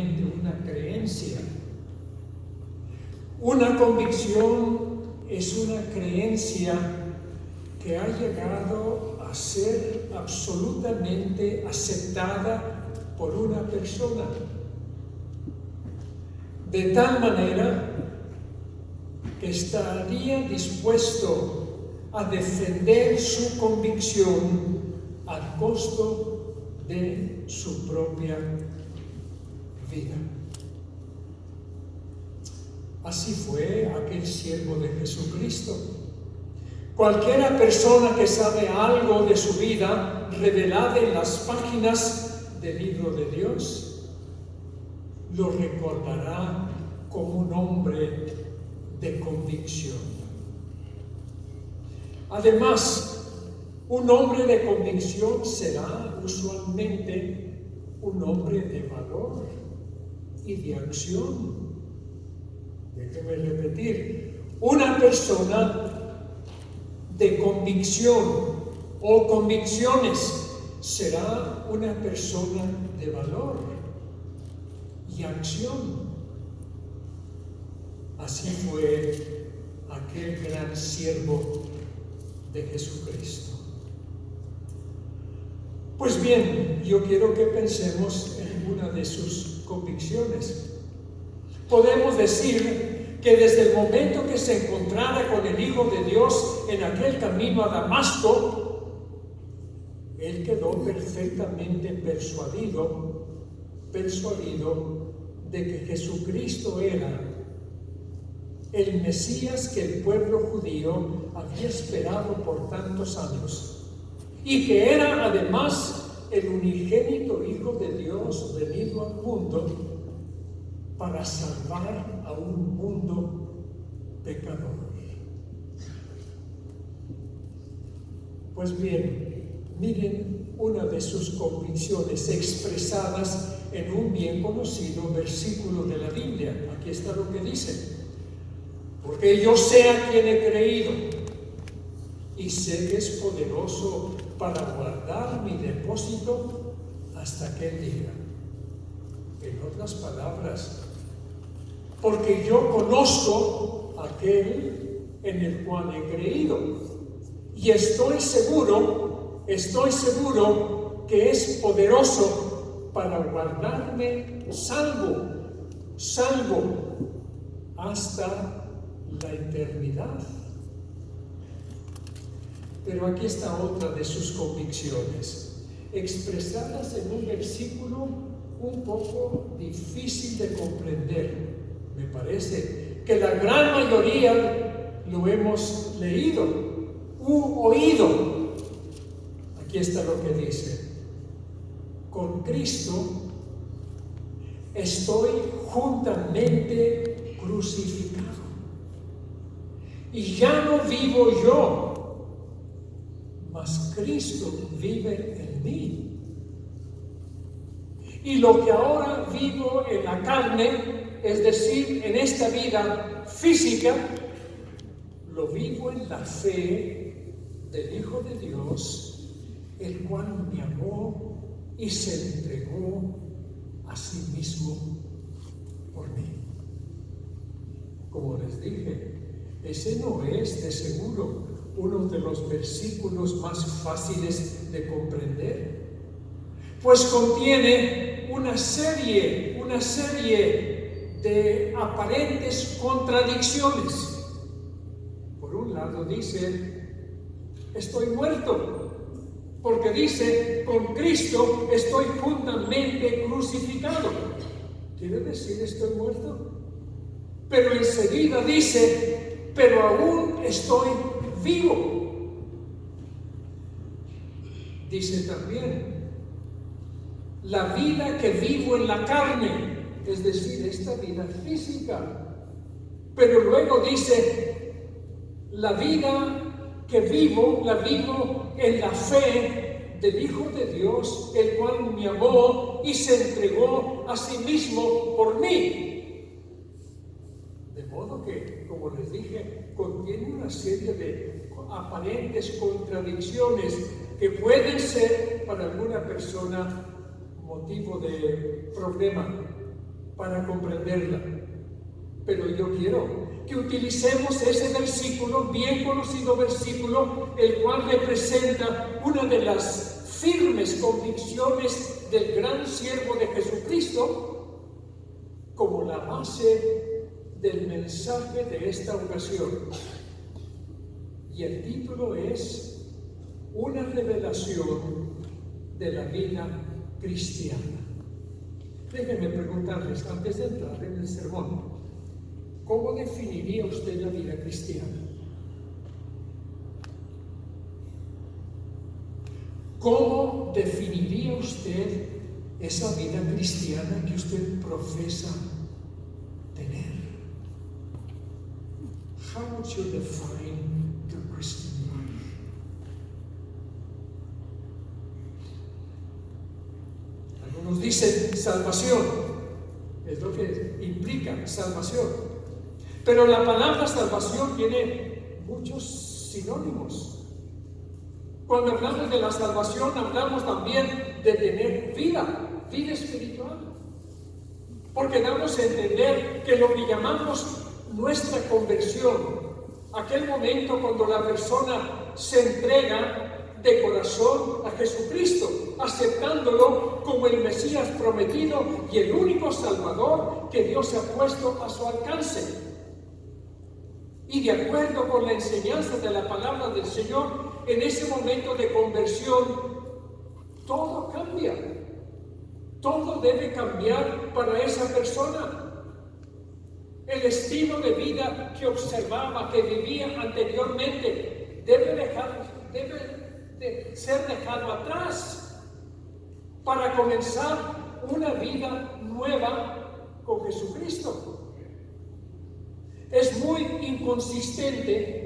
una creencia. Una convicción es una creencia que ha llegado a ser absolutamente aceptada por una persona, de tal manera que estaría dispuesto a defender su convicción al costo de su propia vida. Así fue aquel siervo de Jesucristo. Cualquiera persona que sabe algo de su vida revelada en las páginas del libro de Dios, lo recordará como un hombre de convicción. Además, un hombre de convicción será usualmente un hombre de valor y de acción. Déjeme repetir, una persona de convicción o convicciones será una persona de valor y acción. Así fue aquel gran siervo de Jesucristo. Pues bien, yo quiero que pensemos en una de sus convicciones. Podemos decir que desde el momento que se encontrara con el Hijo de Dios en aquel camino a Damasco, él quedó perfectamente persuadido de que Jesucristo era el Mesías que el pueblo judío había esperado por tantos años y que era además el unigénito Hijo de Dios venido al mundo para salvar a un mundo pecador. Pues bien, miren una de sus convicciones expresadas en un bien conocido versículo de la Biblia. Aquí está lo que dice: porque yo sé a quien he creído y sé que es poderoso para guardar mi depósito hasta aquel día. En otras palabras, porque yo conozco a aquel en el cual he creído y estoy seguro que es poderoso para guardarme salvo hasta la eternidad. Pero aquí está otra de sus convicciones, expresadas en un versículo un poco difícil de comprender. Me parece que la gran mayoría lo hemos leído u oído. Aquí está lo que dice: con Cristo estoy juntamente crucificado y ya no vivo yo, mas Cristo vive en mí. Y lo que ahora vivo en la carne, es decir, en esta vida física, lo vivo en la fe del Hijo de Dios, el cual me amó y se entregó a sí mismo por mí. Como les dije, ese no es de seguro uno de los versículos más fáciles de comprender, pues contiene una serie de aparentes contradicciones. Por un lado dice, estoy muerto, porque dice, con Cristo estoy juntamente crucificado. ¿Quiere decir estoy muerto? Pero enseguida dice, pero aún estoy vivo. Dice también, la vida que vivo en la carne, es decir, esta vida física. Pero luego dice, la vida que vivo, la vivo en la fe del Hijo de Dios, el cual me amó y se entregó a sí mismo por mí. De modo que, como les dije, contiene una serie de aparentes contradicciones que pueden ser para alguna persona motivo de problema. para comprenderla. Pero yo quiero que utilicemos ese versículo, bien conocido versículo, el cual representa una de las firmes convicciones del gran siervo de Jesucristo, como la base del mensaje de esta ocasión. Y el título es Una revelación de la vida cristiana. Déjenme preguntarles, antes de entrar en el sermón, ¿cómo definiría usted la vida cristiana? ¿Cómo definiría usted esa vida cristiana que usted profesa tener? How would you define the Christian life? Algunos dicen salvación, es lo que implica salvación. Pero la palabra salvación tiene muchos sinónimos. Cuando hablamos de la salvación, hablamos también de tener vida espiritual. Porque damos a entender que lo que llamamos nuestra conversión, aquel momento cuando la persona se entrega de corazón a Jesucristo, aceptándolo como el Mesías prometido y el único Salvador que Dios ha puesto a su alcance. Y de acuerdo con la enseñanza de la palabra del Señor, en ese momento de conversión, todo cambia. Todo debe cambiar para esa persona. El estilo de vida que observaba, que vivía anteriormente, debe de ser dejado atrás para comenzar una vida nueva con Jesucristo. Es muy inconsistente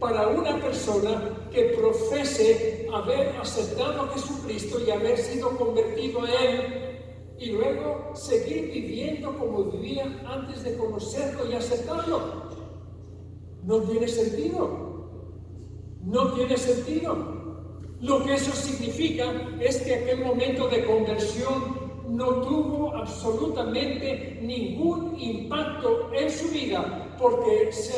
para una persona que profese haber aceptado a Jesucristo y haber sido convertido a Él y luego seguir viviendo como vivía antes de conocerlo y aceptarlo. No tiene sentido. No tiene sentido. Lo que eso significa es que aquel momento de conversión no tuvo absolutamente ningún impacto en su vida, porque se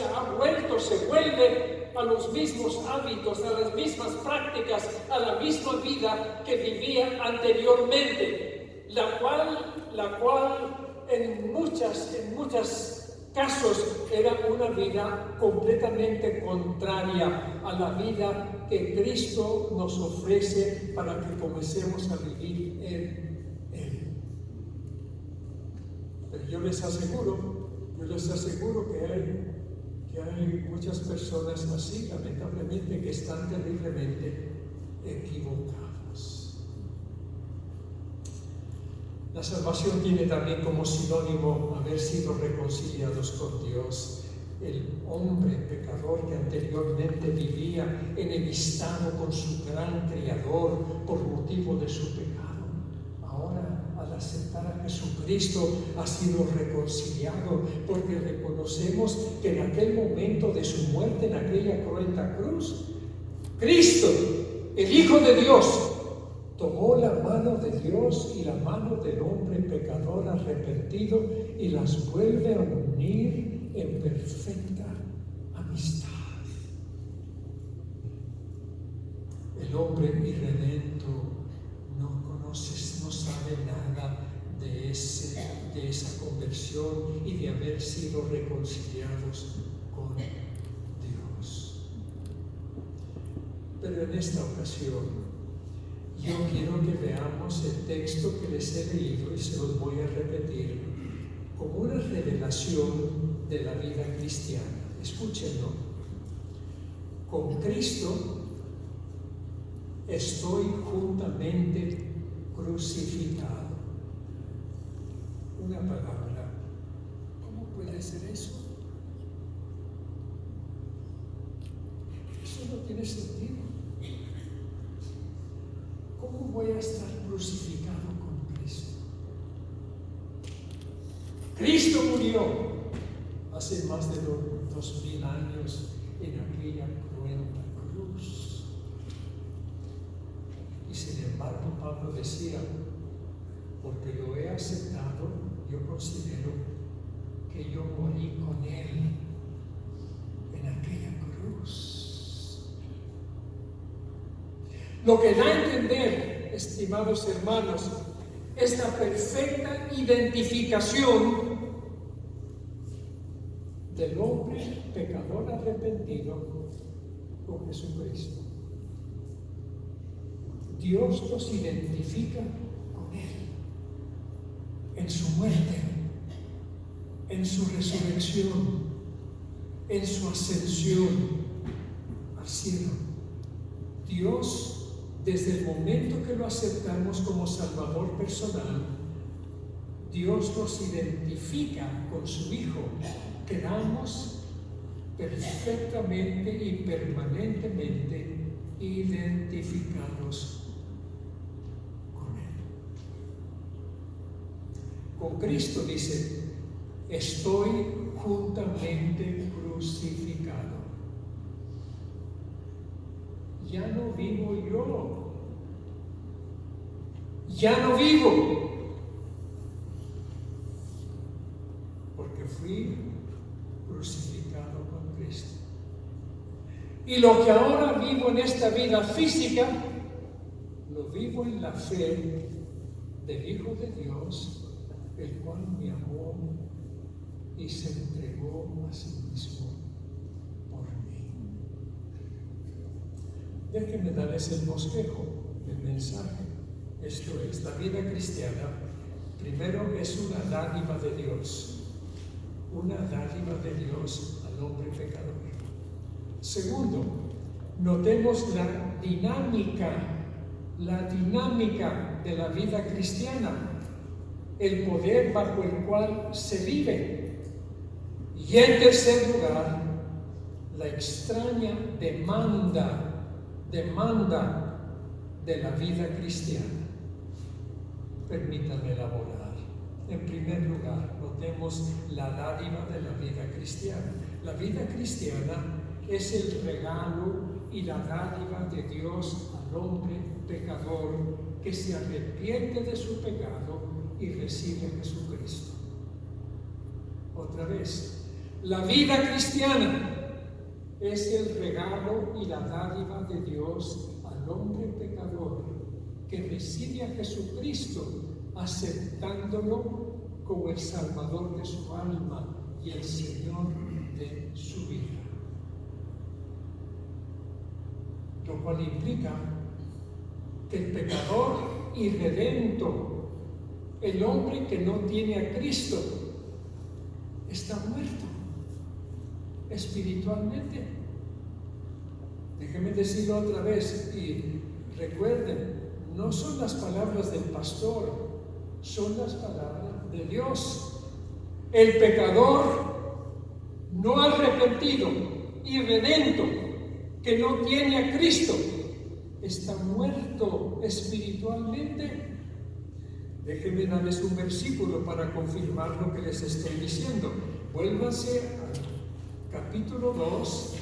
vuelve a los mismos hábitos, a las mismas prácticas, a la misma vida que vivía anteriormente, la cual en muchos casos era una vida completamente contraria a la vida que Cristo nos ofrece para que comencemos a vivir en Él. Pero yo les aseguro que hay muchas personas así, lamentablemente, que están terriblemente equivocadas. La salvación tiene también como sinónimo haber sido reconciliados con Dios. El hombre pecador que anteriormente vivía enemistado con su gran Creador por motivo de su pecado, ahora al aceptar a Jesucristo ha sido reconciliado, porque reconocemos que en aquel momento de su muerte en aquella cruenta cruz, Cristo, el Hijo de Dios, tomó la mano de Dios y la mano del hombre pecador arrepentido y las vuelve a unir en perfecta amistad. El hombre irredento no sabe nada de esa conversión y de haber sido reconciliados con Dios. Pero en esta ocasión, yo quiero que veamos el texto que les he leído y se los voy a repetir como una revelación de la vida cristiana. Escúchenlo. Con Cristo estoy juntamente crucificado. Una palabra. ¿Cómo puede ser eso? Eso no tiene sentido. ¿Cómo voy a estar crucificado con Cristo? Cristo murió hace más de 2000 años en aquella cruenta cruz. Y sin embargo, Pablo decía, porque lo he aceptado, yo considero que yo morí con Él en aquella cruz. Lo que da a entender, estimados hermanos, es la perfecta identificación del hombre pecador arrepentido con Jesucristo. Dios nos identifica con Él en su muerte, en su resurrección, en su ascensión al cielo. Dios, desde el momento que lo aceptamos como Salvador personal, Dios nos identifica con su Hijo. Quedamos perfectamente y permanentemente identificados con Él. Con Cristo dice, estoy juntamente crucificado. Ya no vivo yo, ya no vivo, porque fui crucificado con Cristo. Y lo que ahora vivo en esta vida física, lo vivo en la fe del Hijo de Dios, el cual me amó y se entregó a sí mismo por mí. Déjenme darles el bosquejo del mensaje. Esto es, la vida cristiana, primero es una dádiva de Dios. Una dádiva de Dios al hombre pecador. Segundo, notemos la dinámica de la vida cristiana, el poder bajo el cual se vive. Y en tercer lugar, la extraña demanda de la vida cristiana. Permítanme elaborar. En primer lugar, notemos la dádiva de la vida cristiana. La vida cristiana es el regalo y la dádiva de Dios al hombre pecador que se arrepiente de su pecado y recibe a Jesucristo. Otra vez, la vida cristiana es el regalo y la dádiva de Dios al hombre pecador que recibe a Jesucristo, aceptándolo como el Salvador de su alma y el Señor de su vida. Lo cual implica que el pecador irredento, el hombre que no tiene a Cristo, está muerto espiritualmente. Déjenme decirlo otra vez y recuerden, no son las palabras del pastor, son las palabras de Dios. El pecador no arrepentido, irredento, que no tiene a Cristo, está muerto espiritualmente. Déjenme darles un versículo para confirmar lo que les estoy diciendo. Vuélvanse al capítulo 2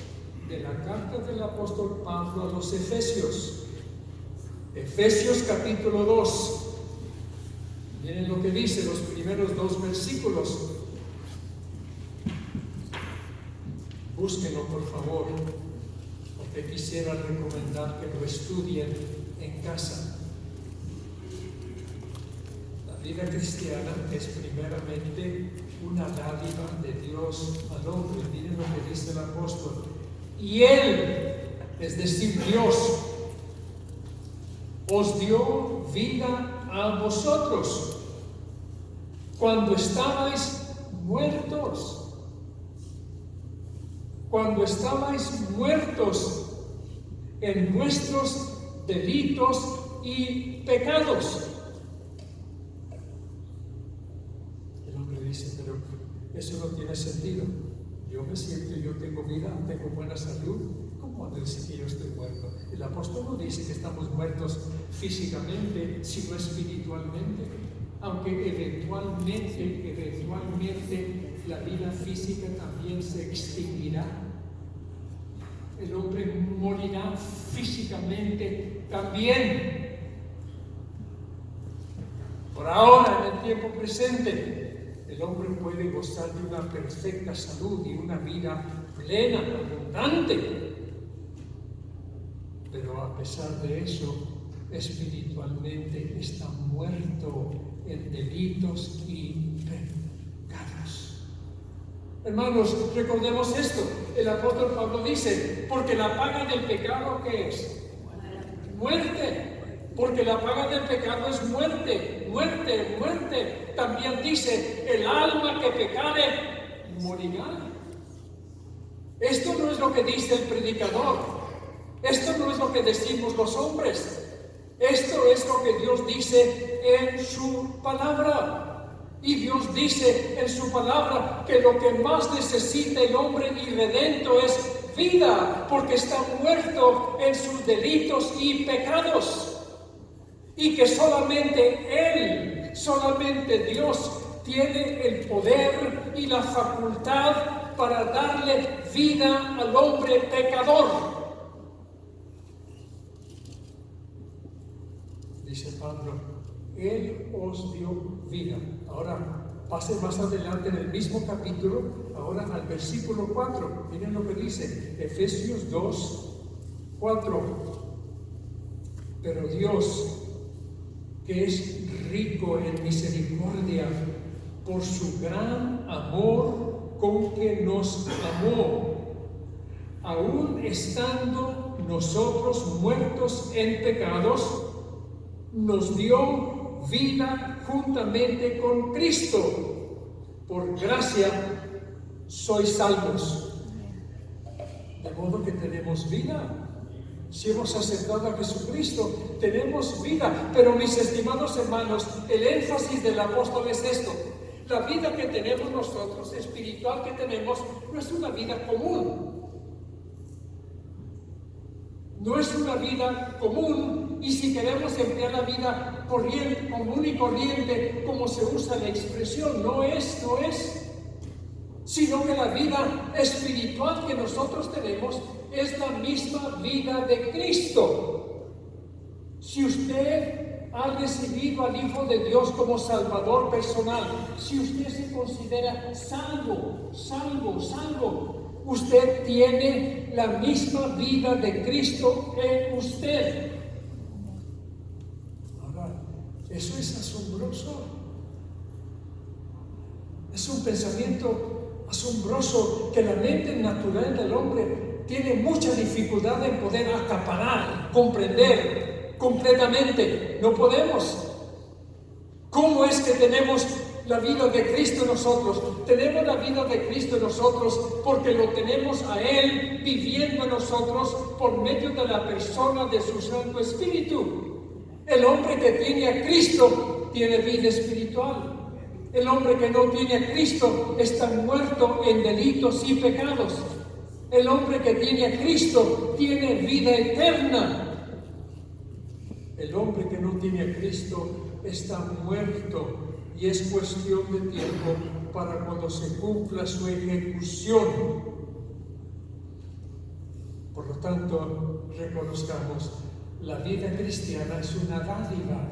de la carta del apóstol Pablo a los Efesios. Efesios capítulo 2. Miren lo que dice los primeros 2 versículos. Búsquenlo, por favor, porque quisiera recomendar que lo estudien en casa. La vida cristiana es primeramente una dádiva de Dios al hombre. Miren lo que dice el apóstol. Y Él, es decir, Dios, os dio vida a vosotros cuando estabais muertos. Cuando estabais muertos en vuestros delitos y pecados. El hombre dice, pero eso no tiene sentido. Yo me siento, yo tengo vida, tengo buena salud. ¿Cómo decir que yo estoy muerto? El apóstol no dice que estamos muertos físicamente, sino espiritualmente. Aunque eventualmente la vida física también se extinguirá. El hombre morirá físicamente también. Por ahora, en el tiempo presente, el hombre puede gozar de una perfecta salud y una vida plena, abundante. Pero a pesar de eso, espiritualmente está muerto en delitos y pecados. Hermanos, recordemos esto. El apóstol Pablo dice, porque la paga del pecado, ¿qué es? Muerte. Porque la paga del pecado es muerte, muerte, muerte. También dice, el alma que pecare, morirá. Esto no es lo que dice el predicador. Esto no es lo que decimos los hombres. Esto es lo que Dios dice en su palabra. Y Dios dice en su palabra que lo que más necesita el hombre irredento es vida, porque está muerto en sus delitos y pecados. Y que solamente Él, solamente Dios, tiene el poder y la facultad para darle vida al hombre pecador. Dice Pablo, Él os dio vida. Ahora, pase más adelante en el mismo capítulo, ahora al versículo 4. Miren lo que dice, Efesios 2, 4. Pero Dios, que es rico en misericordia, por su gran amor con que nos amó, aun estando nosotros muertos en pecados, nos dio vida juntamente con Cristo. Por gracia sois salvos. De modo que tenemos vida. Si hemos aceptado a Jesucristo, tenemos vida. Pero mis estimados hermanos, el énfasis del apóstol es esto. La vida que tenemos nosotros, espiritual que tenemos, no es una vida común. No es una vida común, y si queremos emplear la vida corriente, común y corriente, como se usa la expresión, no es, sino que la vida espiritual que nosotros tenemos es la misma vida de Cristo. Si usted ha recibido al Hijo de Dios como Salvador personal, si usted se considera salvo, usted tiene la misma vida de Cristo en usted. Ahora, eso es asombroso. Es un pensamiento asombroso que la mente natural del hombre tiene mucha dificultad en poder acaparar, comprender completamente. No podemos. ¿Cómo es que tenemos la vida de Cristo en nosotros? Tenemos la vida de Cristo en nosotros porque lo tenemos a Él viviendo en nosotros por medio de la persona de su Santo Espíritu. El hombre que tiene a Cristo tiene vida espiritual. El hombre que no tiene a Cristo está muerto en delitos y pecados. El hombre que tiene a Cristo tiene vida eterna. El hombre que no tiene a Cristo está muerto y es cuestión de tiempo para cuando se cumpla su ejecución. Por lo tanto, reconozcamos, la vida cristiana es una dádiva.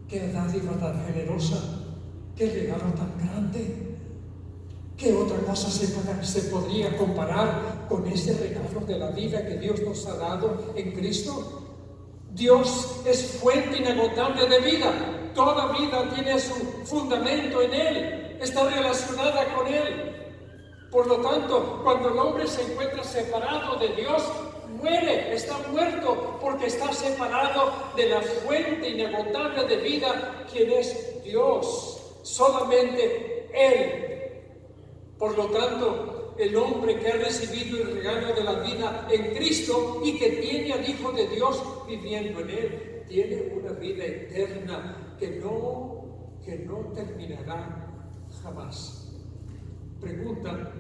¡Qué dádiva tan generosa! ¡Qué regalo tan grande! ¿Qué otra cosa se podría comparar con ese regalo de la vida que Dios nos ha dado en Cristo? Dios es fuente inagotable de vida. Toda vida tiene su fundamento en Él. Está relacionada con Él. Por lo tanto, cuando el hombre se encuentra separado de Dios, muere, está muerto, porque está separado de la fuente inagotable de vida, quien es Dios. Solamente Él. Por lo tanto, el hombre que ha recibido el regalo de la vida en Cristo y que tiene al Hijo de Dios viviendo en Él, tiene una vida eterna que no terminará jamás. Pregunta,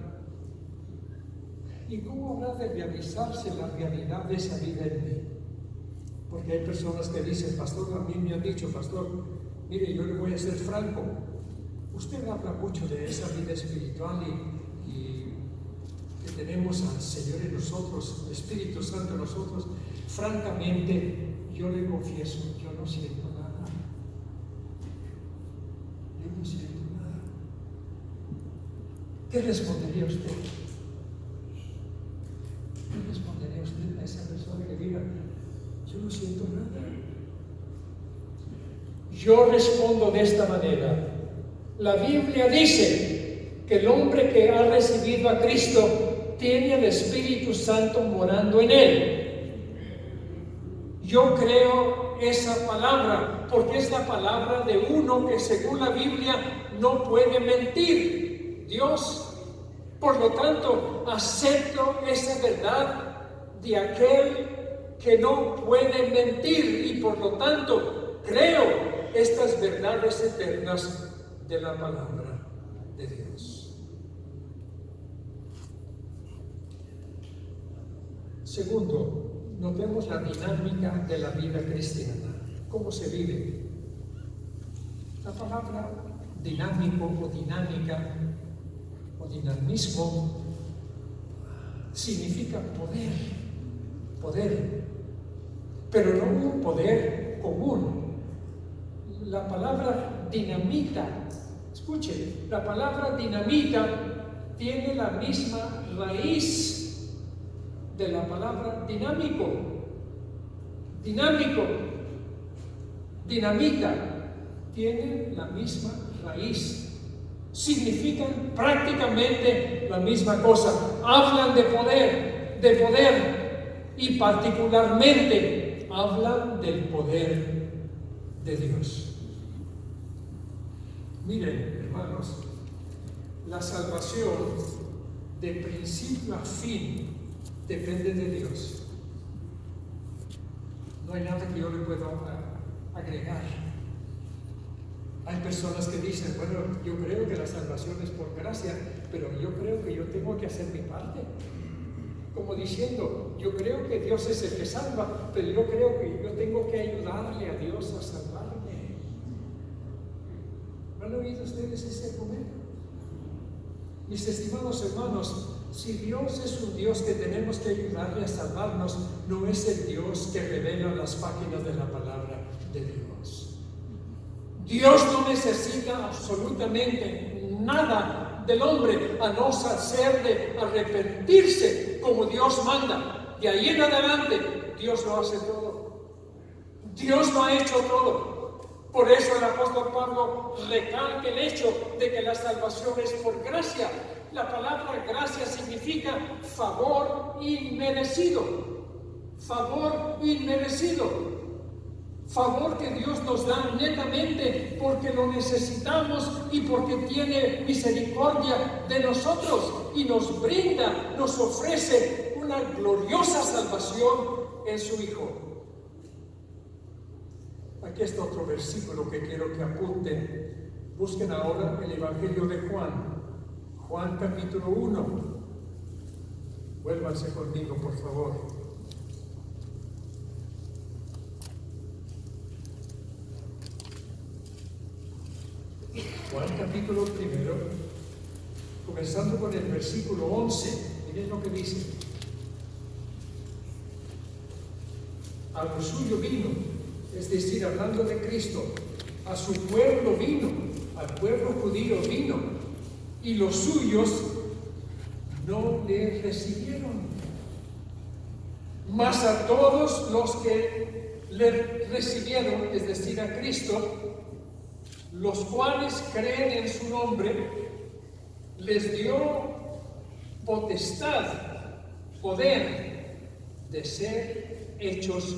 ¿y cómo habrá de realizarse la realidad de esa vida en mí? Porque hay personas que dicen, pastor, a mí me han dicho, pastor, mire, yo le voy a ser franco. Usted habla mucho de esa vida espiritual y que tenemos al Señor en nosotros, el Espíritu Santo en nosotros. Francamente, yo le confieso, yo no siento nada. no siento nada. ¿Qué respondería usted? ¿Qué respondería usted a esa persona que diga, yo no siento nada? Yo respondo de esta manera. La Biblia dice que el hombre que ha recibido a Cristo tiene el Espíritu Santo morando en él. Yo creo esa palabra porque es la palabra de uno que según la Biblia no puede mentir, Dios. Por lo tanto, acepto esa verdad de aquel que no puede mentir y por lo tanto creo estas verdades eternas de la palabra de Dios. Segundo, notemos la dinámica de la vida cristiana. ¿Cómo se vive? La palabra dinámico o dinámica o dinamismo significa poder, pero no un poder común. La palabra dinamita, escuche, la palabra dinamita tiene la misma raíz de la palabra dinámico. Dinamita tiene la misma raíz. Significan prácticamente la misma cosa. Hablan de poder y particularmente hablan del poder de Dios. Miren, hermanos, la salvación de principio a fin depende de Dios. No hay nada que yo le pueda agregar. Hay personas que dicen, bueno, yo creo que la salvación es por gracia, pero yo creo que yo tengo que hacer mi parte. Como diciendo, yo creo que Dios es el que salva, pero yo creo que yo tengo que ayudarle a Dios a salvarme. ¿Han oído ustedes ese argumento? Mis estimados hermanos, si Dios es un Dios que tenemos que ayudarle a salvarnos, no es el Dios que revela las páginas de la palabra de Dios. Dios no necesita absolutamente nada del hombre a no hacerle arrepentirse como Dios manda. De ahí en adelante, Dios lo hace todo. Dios lo ha hecho todo. Por eso el apóstol Pablo recalca el hecho de que la salvación es por gracia. La palabra gracia significa favor inmerecido. Favor inmerecido. Favor que Dios nos da netamente porque lo necesitamos y porque tiene misericordia de nosotros y nos brinda, nos ofrece una gloriosa salvación en su Hijo. Aquí está otro versículo que quiero que apunten. Busquen ahora el Evangelio de Juan. Juan capítulo 1. Vuélvanse conmigo, por favor. Juan capítulo 1, comenzando con el versículo 11. Miren lo que dice. A lo suyo vino, es decir, hablando de Cristo, a su pueblo vino, al pueblo judío vino, y los suyos no le recibieron. Mas a todos los que le recibieron, es decir, a Cristo, los cuales creen en su nombre, les dio potestad, poder de ser hechos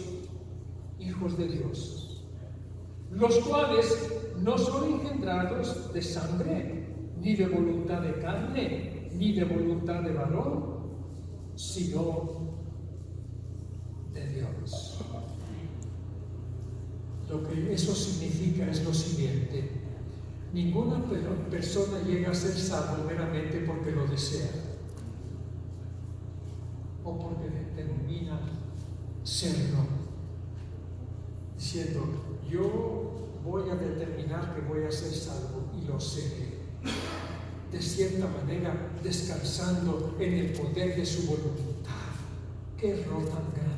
hijos de Dios, los cuales no son engendrados de sangre, ni de voluntad de carne, ni de voluntad de varón, sino de Dios. Lo que eso significa es lo siguiente: ninguna persona llega a ser salvo meramente porque lo desea o porque determina serlo, diciendo yo voy a determinar que voy a ser salvo y lo seré, de cierta manera descansando en el poder de su voluntad. ¡Qué error tan grande!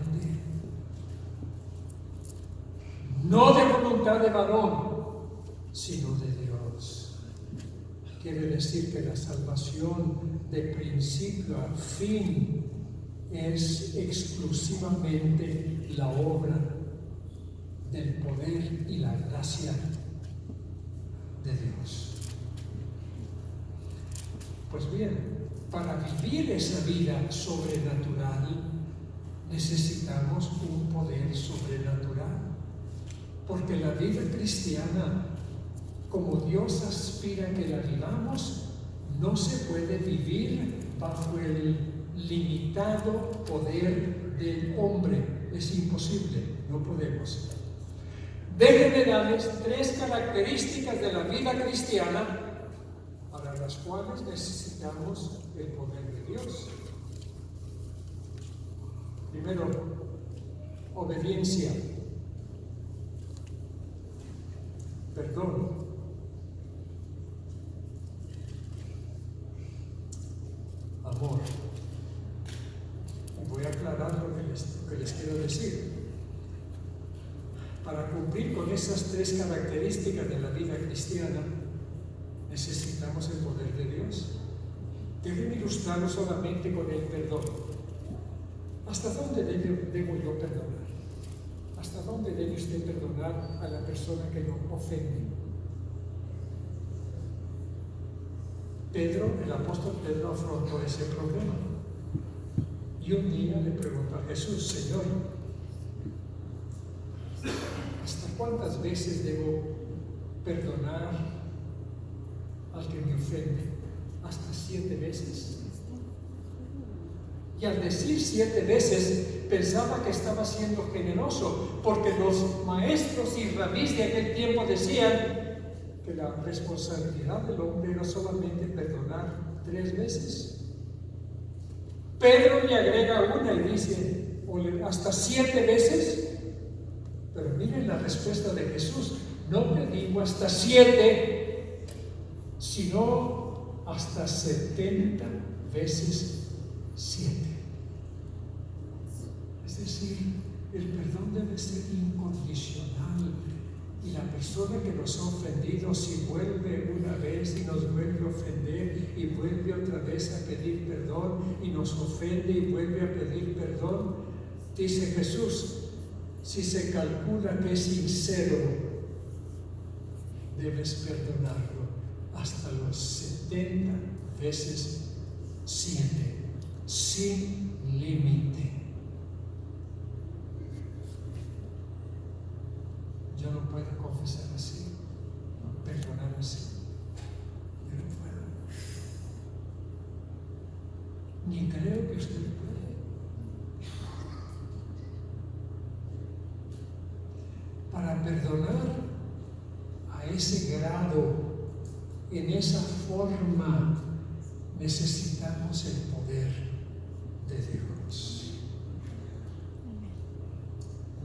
No de voluntad de varón, sino de Dios. quiere decir que la salvación de principio a fin es exclusivamente la obra del poder y la gracia de Dios. Pues bien, para vivir esa vida sobrenatural necesitamos un poder sobrenatural, porque la vida cristiana, como Dios aspira que la vivamos, no se puede vivir bajo el limitado poder del hombre. Es imposible, no podemos. Déjenme darles 3 características de la vida cristiana para las cuales necesitamos el poder de Dios. Primero, obediencia, perdón, amor. Y voy a aclarar lo que les quiero decir. Para cumplir con esas 3 características de la vida cristiana, necesitamos el poder de Dios. Déjenme ilustrarlo solamente con el perdón. ¿Hasta dónde debo yo perdonar? ¿Hasta dónde debe usted perdonar a la persona que lo ofende? El apóstol Pedro afrontó ese problema. Y un día le preguntó a Jesús: Señor, ¿hasta cuántas veces debo perdonar al que me ofende? ¿Hasta 7 veces? Y al decir 7 veces, pensaba que estaba siendo generoso, porque los maestros y rabís de aquel tiempo decían que la responsabilidad del hombre era solamente perdonar 3 veces. Pedro le agrega una y dice, hasta 7 veces. Pero miren la respuesta de Jesús: no te digo hasta 7, sino hasta 70 veces 7. Es decir, el perdón debe ser incondicional, y la persona que nos ha ofendido, si vuelve una vez y nos vuelve a ofender y vuelve otra vez a pedir perdón y nos ofende y vuelve a pedir perdón, dice Jesús, si se calcula que es sincero, debes perdonarlo hasta los 70 veces 7, sin límite. Yo no puedo confesar así, perdonar así. Yo no puedo. Ni creo que usted puede. Para perdonar a ese grado, en esa forma, necesitamos el poder de Dios.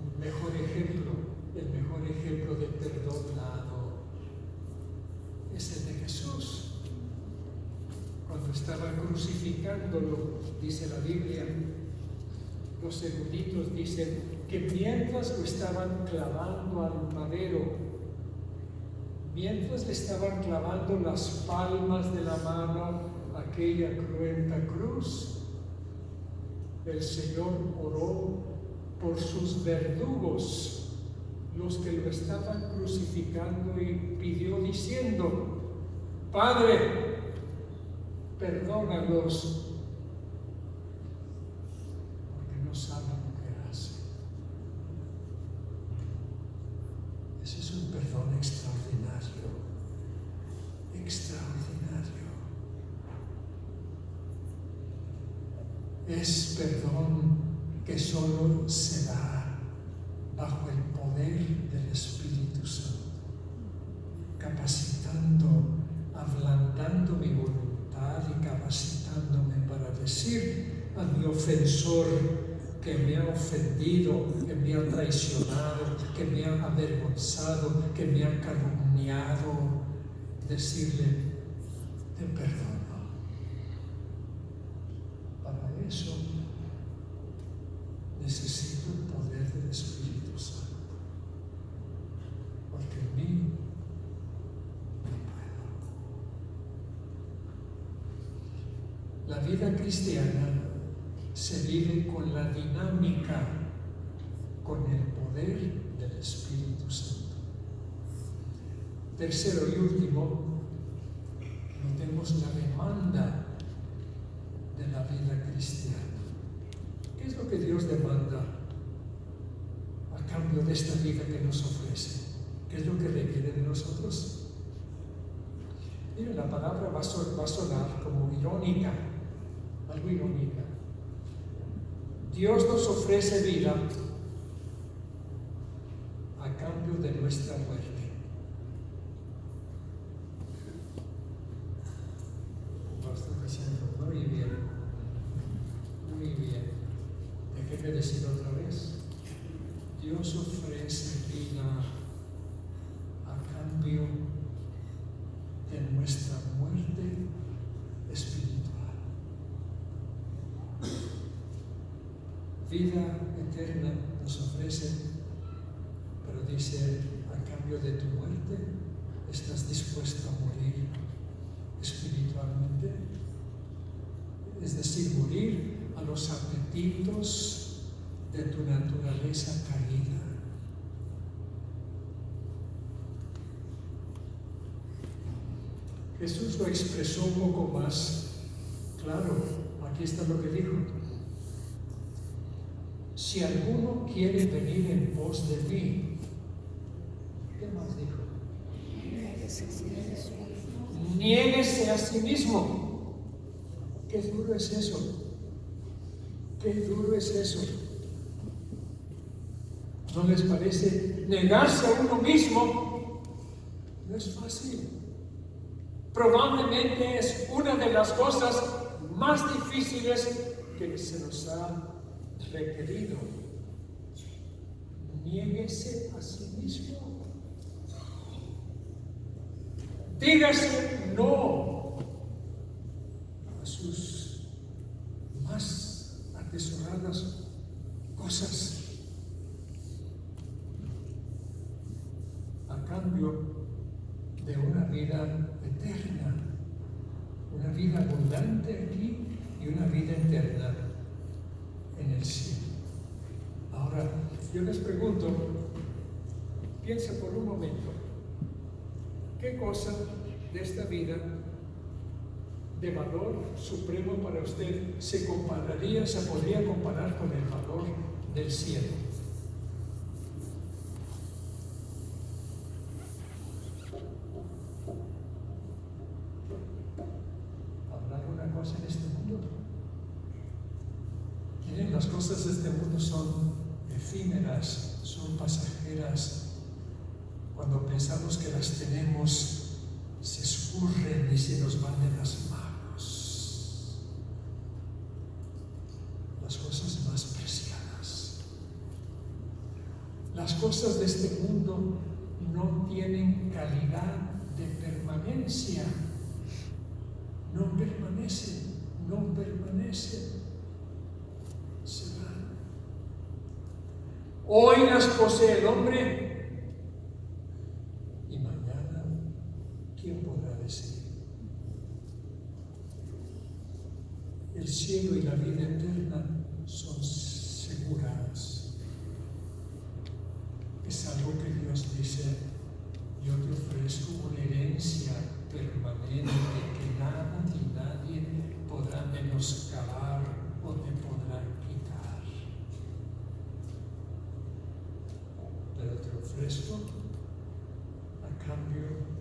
El mejor ejemplo de perdón dado es el de Jesús. Cuando estaba crucificándolo, dice la Biblia, los eruditos dicen que mientras lo estaban clavando al madero, mientras le estaban clavando las palmas de la mano a aquella cruenta cruz, el Señor oró por sus verdugos, los que lo estaban crucificando, y pidió diciendo: Padre, perdónalos, porque no saben lo que hacen. Ese es un perdón extraordinario, extraordinario. Es perdón que solo se da bajo el poder del Espíritu Santo, capacitando, ablandando mi voluntad y capacitándome para decir a mi ofensor que me ha ofendido, que me ha traicionado, que me ha avergonzado, que me ha calumniado, decirle: te perdono. Para eso necesito el poder del Espíritu Santo, porque en mí no puedo. La vida cristiana se vive con la dinámica, con el poder del Espíritu Santo. Tercero y último, notemos la demanda de la vida cristiana. ¿Qué es lo que Dios demanda a cambio de esta vida que nos ofrece? ¿Qué es lo que requiere de nosotros? Miren, la palabra va a sonar como irónica, algo irónica. Dios nos ofrece vida a cambio de nuestra muerte. Estoy diciendo, muy bien, muy bien. Déjenme decir otra vez. Dios ofrece vida a cambio de nuestra muerte espiritual. Vida eterna nos ofrece, pero dice, a cambio de tu muerte, ¿estás dispuesto a morir espiritualmente? Es decir, morir a los apetitos de tu naturaleza caída. Jesús lo expresó un poco más claro. Aquí está lo que dijo. Si alguno quiere venir en pos de mí, ¿qué más dijo? Niéguese a sí mismo. Qué duro es eso. Qué duro es eso. ¿No les parece? Negarse a uno mismo no es fácil. Probablemente es una de las cosas más difíciles que se nos ha requerido. Niéguese a sí mismo. Dígase no a sus más atesoradas cosas a cambio de una vida eterna, una vida abundante aquí y una vida eterna en el cielo. Ahora, yo les pregunto, piensa por un momento, ¿qué cosa de esta vida de valor supremo para usted se podría comparar con el valor del cielo? ¿Habrá alguna cosa en este mundo? Miren, las cosas de este mundo son efímeras, son pasajeras. Cuando pensamos que las tenemos, se escurren y se nos van de las manos. Las cosas más preciadas. Las cosas de este mundo no tienen calidad de permanencia. No permanecen, no permanecen. Se van. Hoy las posee el hombre. ¿Quién podrá decir? El cielo y la vida eterna son seguras. Es algo que Dios dice, yo te ofrezco una herencia permanente que nada ni nadie podrá menoscabar o te podrá quitar. Pero te ofrezco a cambio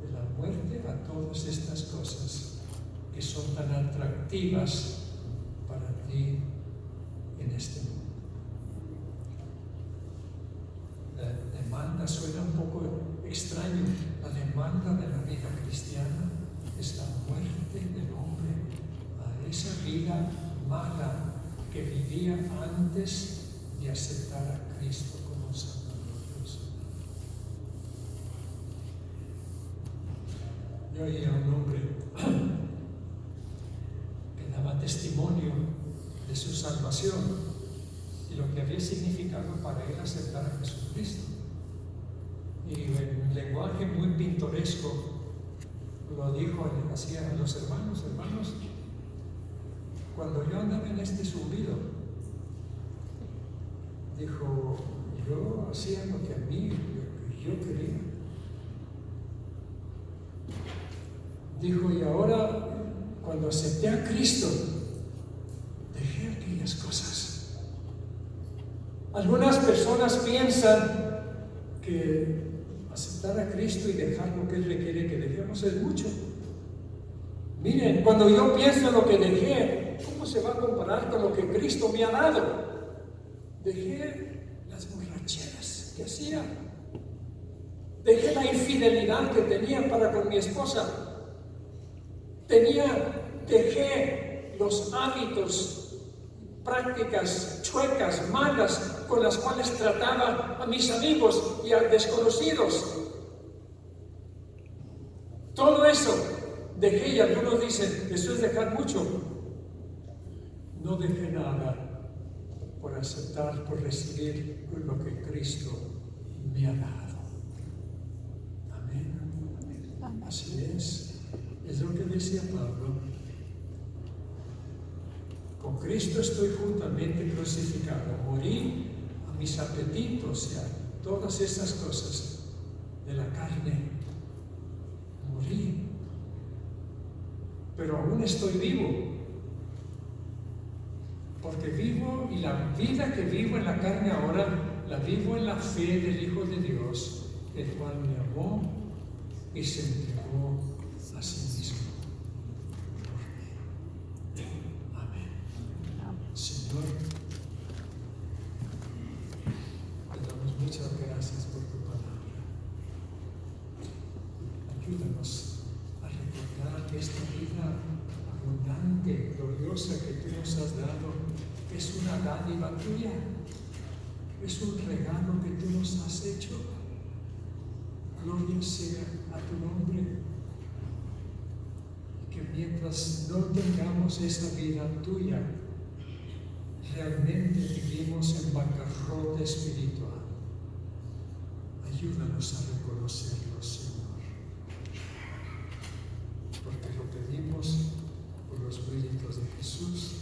de la muerte a todas estas cosas que son tan atractivas para ti en este mundo. La demanda suena un poco extraño. La demanda de la vida cristiana es la muerte del hombre a esa vida mala que vivía antes de aceptar a Cristo como Salvador. Yo oía a un hombre que daba testimonio de su salvación y lo que había significado para él aceptar a Jesucristo. Y en un lenguaje muy pintoresco lo dijo hacia los hermanos, cuando yo andaba en este subido, dijo, yo hacía lo que a mí yo quería. Dijo, y ahora, cuando acepté a Cristo, dejé aquellas cosas. Algunas personas piensan que aceptar a Cristo y dejar lo que Él requiere que dejemos es mucho. Miren, cuando yo pienso en lo que dejé, ¿cómo se va a comparar con lo que Cristo me ha dado? Dejé las borracheras que hacía. Dejé la infidelidad que tenía para con mi esposa. Dejé los hábitos, prácticas chuecas, malas, con las cuales trataba a mis amigos y a desconocidos. Todo eso dejé, y algunos dicen, eso es dejar mucho. No dejé nada por aceptar, por recibir lo que Cristo me ha dado. Amén. Así es lo que decía Pablo. Con Cristo estoy juntamente crucificado. Morí a mis apetitos y a todas esas cosas de la carne. Morí. Pero aún estoy vivo. Porque vivo, y la vida que vivo en la carne ahora, la vivo en la fe del Hijo de Dios, el cual me amó y se entregó a sí mismo. Amén. Señor, te damos muchas gracias por tu palabra. Ayúdanos a recordar que esta vida abundante, gloriosa que tú nos has dado es una dádiva tuya, es un regalo que tú nos has hecho. Gloria sea a tu nombre. Y que mientras no tengamos esa vida tuya, realmente vivimos en bancarrota espiritual. Ayúdanos a reconocerlo, Señor. Porque lo pedimos por los méritos de Jesús.